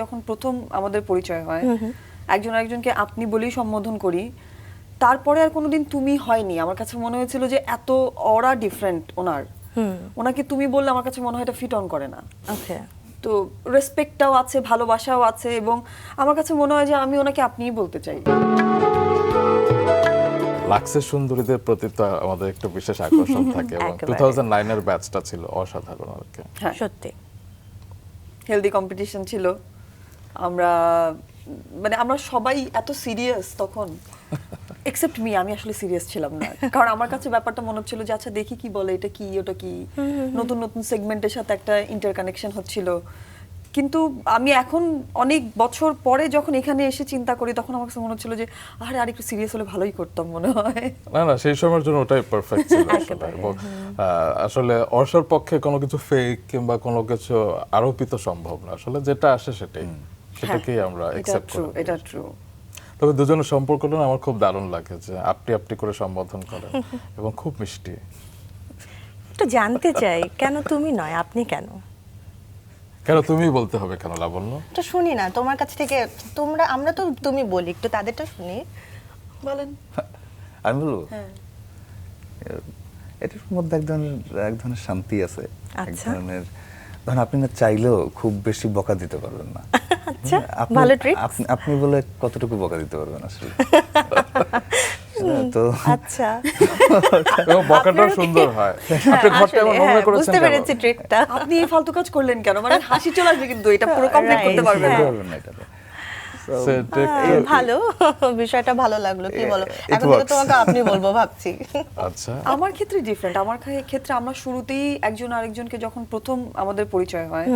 যখন প্রথম আমাদের পরিচয় হয় একজন আরেকজনকে আপনি বলেই সম্বোধন করি, তারপরে আর কোনোদিন তুমি হয়নি। আমার কাছে মনে হয়েছিল যে এত অরা ডিফারেন্ট ওনাকে তুমি বললে আমার কাছে মনে হয় এটা ফিট অন করে না। ওকে, তো রেসপেক্টটাও আছে, ভালোবাসাও আছে, এবং আমার কাছে মনে হয় যে আমি ওনাকে আপনিই বলতে চাই। লাক্সের সুন্দরীদের প্রতি তো আমাদের একটু বিশেষ আকর্ষণ থাকে এবং একেবারে। 2009 এর ব্যাচটা ছিল অসাধারণ আর কি। হ্যাঁ, সত্যি হেলদি কম্পিটিশন ছিল। আমরা আমরা সবাই এত সিরিয়াস তখন, এক্সেপ্ট মি। আমি আসলে সিরিয়াস ছিলাম না, কারণ আমার কাছে ব্যাপারটা মনে হচ্ছিল যে আচ্ছা দেখি কি বলে, এটা কি ওটা কি, নতুন নতুন সেগমেন্টের সাথে একটা ইন্টারকানেকশন হচ্ছিল। কিন্তু আমি এখন অনেক বছর পরে যখন এখানে এসে চিন্তা করি, তখন আমার কাছে মনে হচ্ছিল যে আরে আর একটু সিরিয়াস হলে ভালোই করতাম মনে হয়। না সেই সময়ের জন্য ওটাই পারফেক্ট ছিল আসলে। এবং আসলে অর্ষার পক্ষে কোনো কিছু ফেক কিংবা কোনো কিছু আরোপিত সম্ভব না, আসলে যেটা আসে সেটাকেই আমরা অ্যাকসেপ্ট করি। এটা ট্রু। তবে দুজনের সম্পর্কটা আমার খুব দারুণ লাগে যে আপনি আপনি করে সম্বোধন করেন এবং খুব মিষ্টি। একটু জানতে চাই, কেন তুমি নয়, আপনি কেন? কেন তুমি বলতে হবে কেন লাবণ্য? তো শুনি না তোমার কাছ থেকে, আমরা তো তুমি বলি, একটু তাদেরটা শুনি। বলেন। আমি বলবো, হ্যাঁ, এটার মধ্যে এক ধরনের শান্তি আছে, এক আচ্ছা। ধরনের ধরেন আপনি না চাইলেও খুব বেশি বকা দিতে পারবেন না। আচ্ছা, আপনি- ভালো ট্রিক। আপনি বলে কতটুকু বকা দিতে পারবেন আসলে? তো আচ্ছা, এবং বকাটাও সুন্দর হয়। আপনি ঘরটা এমন নোংরা করেছেন বুঝতে কেন? পেরেছি ট্রিকটা। আপনি এই ফালতু কাজ করলেন কেন? মানে হাসি চলে আসবে, কিন্তু এটা পুরো কমপ্লিট করতে Right, পারবেন বলতে না। পারবেন না এটাতে। সেটা ভালো, বিষয়টা ভালো লাগলো। কি বলো, It এখন থেকে works. তোমাকে আপনি বলবো ভাবছি। আচ্ছা, আমার ক্ষেত্রে ডিফারেন্ট। আমার ক্ষেত্রে আমরা শুরুতেই একজন আরেকজনকে যখন প্রথম আমাদের পরিচয় হয়,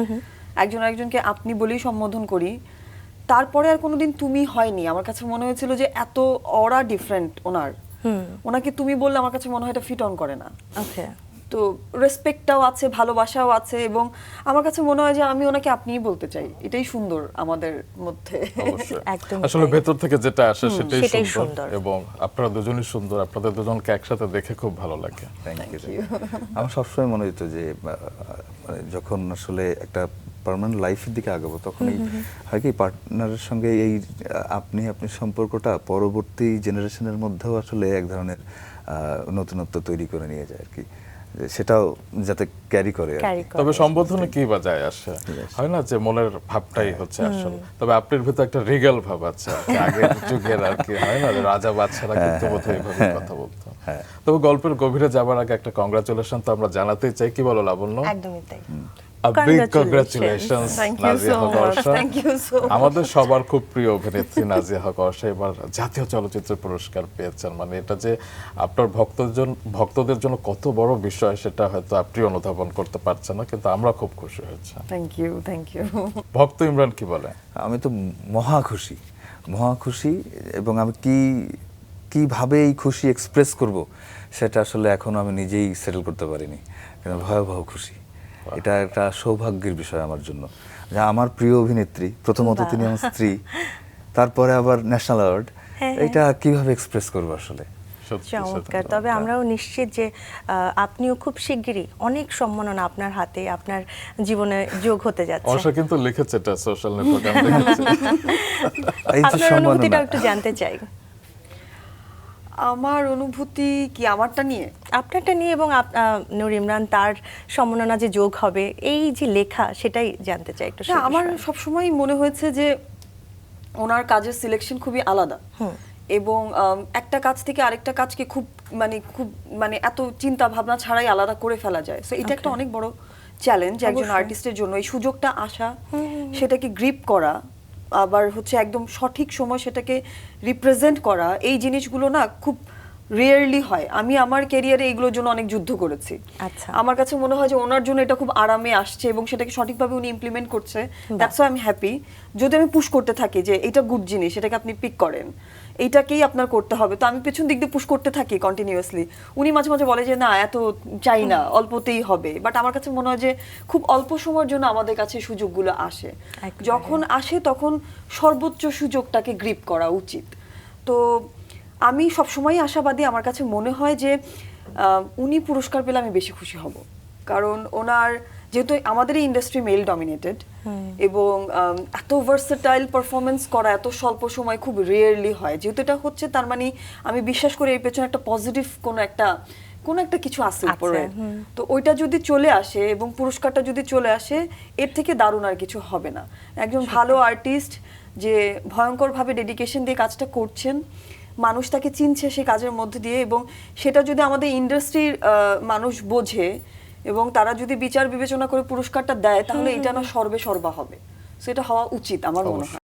একজন আরেকজনকে আপনি বলেই সম্বোধন করি, তারপরে আর কোনোদিন তুমি হয়নি। আমার কাছে মনে হয়েছিল যে এত অরা ডিফারেন্ট ওনাকে তুমি বললে আমার কাছে মনে হয় এটা ফিট অন করে না। ওকে, তো রেসপেক্টটাও আছে, ভালোবাসাও আছে, এবং আমার কাছে মনে হয় যে আমি ওনাকে আপনিই বলতে চাই। এটাই সুন্দর আমাদের মধ্যে। অবশ্যই। একদমই আসলে তাই। ভেতর থেকে যেটা আসে সেটাই সেটাই সুন্দর, সুন্দর। এবং আপনারা দুজনই সুন্দর। আপনাদের দুজনকে একসাথে দেখে খুব ভালো লাগে। Thank you. আমার সবসময় মনে হতো যে মানে যখন আসলে একটা পার্মানেন্ট লাইফের দিকে আগাবো, তখন হয় কি পার্টনারের সঙ্গে এই আপনি সম্পর্কটা পরবর্তী জেনারেশনের মধ্যেও আসলে এক ধরনের নতুনত্ব তৈরি করে নিয়ে যায় আর কি, যে সেটাও যাতে ক্যারি করে আর কি। Carry করে। তবে সম্বোধনে কি বা যায় আসে, হয় না যে মনের ভাবটাই হচ্ছে আসল। তবে আপনার ভিতরে একটা রিগাল ভাব আছে আর কি, আগের যুগের আর কি, হয় না যে রাজা বাদশারা কিন্তু বোধহয় এইভাবে কথা বলতো। তবে গল্পের গভীরে যাবার আগে একটা কংগ্রাচুলেশন তো আমরা জানাতেই চাই। কি বলো লাবণ্য? একদমই তাই। Big congratulations Thank you Nazia so Haque much. Orsha. Thank you so much. আমাদের সবার খুব প্রিয় অভিনেত্রী নাজিয়া হক অর্ষা এবার জাতীয় চলচ্চিত্র পুরস্কার পেয়েছেন। মানে এটা যে আপনার ভক্তদের জন্য কত বড় বিষয়, সেটা হয়তো আপনি অনুধাবন করতে পারছেন না, কিন্তু আমরা খুব খুশি হয়েছি। Thank you. ভক্ত ইমরান কি বলে? আমি তো মহা খুশি, এবং আমি কিভাবে এই খুশি এক্সপ্রেস করব সেটা আসলে এখনো আমি নিজেই সেটেল করতে পারিনি, কিন্তু ভয়াবহ খুশি। এটা একটা সৌভাগ্যের বিষয় আমার জন্য, যে আমার প্রিয় অভিনেত্রী, প্রথমত তিনি আমার স্ত্রী, তারপরে আবার ন্যাশনাল অ্যাওয়ার্ড। এটা কিভাবে এক্সপ্রেস করবো আসলে? সত্যি চমৎকার। তবে আমরাও নিশ্চিত যে আপনিও খুব শিগগিরই অনেক সম্মাননা আপনার হাতে, আপনার জীবনে যোগ হতে যাচ্ছে। অর্ষা কিন্তু লিখেছে এটা সোশ্যাল নেটওয়ার্কে, আমি দেখেছি। এই যে আপনার অনুভূতিটা সম্মাননা, একটু জানতে চাই। আমার অনুভূতি কি আমারটা নিয়ে? আপনারটা নিয়ে, এবং নূর ইমরান তার সম্মাননা যে যোগ হবে, এই যে লেখা, সেটাই জানতে চাই একটু। না, আমার সবসময় মনে হয়েছে যে ওনার কাজের সিলেকশন খুবই আলাদা, এবং একটা কাজ থেকে আরেকটা কাজকে খুব এত চিন্তা ভাবনা ছাড়াই আলাদা করে ফেলা যায়। সো এটা একটা অনেক বড় চ্যালেঞ্জ একজন আর্টিস্টের জন্য। এই সুযোগটা আসা, সেটাকে গ্রিপ করা, আবার হচ্ছে একদম সঠিক সময় সেটাকে রিপ্রেজেন্ট করা, এই জিনিসগুলো না খুব রিয়ারলি হয়। আমি আমার ক্যারিয়ারে এগুলোর জন্য অনেক যুদ্ধ করেছি। আচ্ছা। আমার কাছে মনে হয় যে ওনার জন্য এটা খুব আরামে আসছে, এবং সেটাকে সঠিকভাবে উনি ইমপ্লিমেন্ট করছে। That's why I am happy. যদি আমি পুশ করতে থাকি যে এটা গুড জিনিস, এটাকে আপনি পিক করেন, এইটাকেই আপনার করতে হবে, তো আমি পেছন দিক দিয়ে পুশ করতে থাকি কন্টিনিউয়াসলি। উনি মাঝে মাঝে বলে যে না, এত চাই না, অল্পতেই হবে। বাট আমার কাছে মনে হয় যে খুব অল্প সময়ের জন্য আমাদের কাছে সুযোগগুলো আসে। একেবারে। যখন আসে তখন সর্বোচ্চ সুযোগটাকে গ্রিপ করা উচিত। তো আমি সবসময় আশাবাদী। আমার কাছে মনে হয় যে উনি পুরস্কার পেলে আমি বেশি খুশি হব, কারণ ওনার যেহেতু আমাদের এই ইন্ডাস্ট্রি মেল ডমিনেটেড এবং এত ভার্সেটাইল পারফরমেন্স করা এত স্বল্প সময় খুব রেয়ারলি হয়, যেহেতু এটা হচ্ছে তার মানে আমি বিশ্বাস করি এর পেছনে একটা পজিটিভ কোনো একটা কিছু আছে উপরে। তো ওইটা যদি চলে আসে এবং পুরস্কারটা যদি চলে আসে, এর থেকে দারুণ আর কিছু হবে না। একজন ভালো আর্টিস্ট যে ভয়ঙ্করভাবে ডেডিকেশন দিয়ে কাজটা করছেন, মানুষ তাকে চিনছে সেই কাজের মধ্যে দিয়ে, এবং সেটা যদি আমাদের ইন্ডাস্ট্রির মানুষ বোঝে এবং তারা যদি বিচার বিবেচনা করে পুরস্কারটা দেয়, তাহলে এটা না সর্বে সর্বা হবে। সেটা হওয়া উচিত আমার মনে হয়।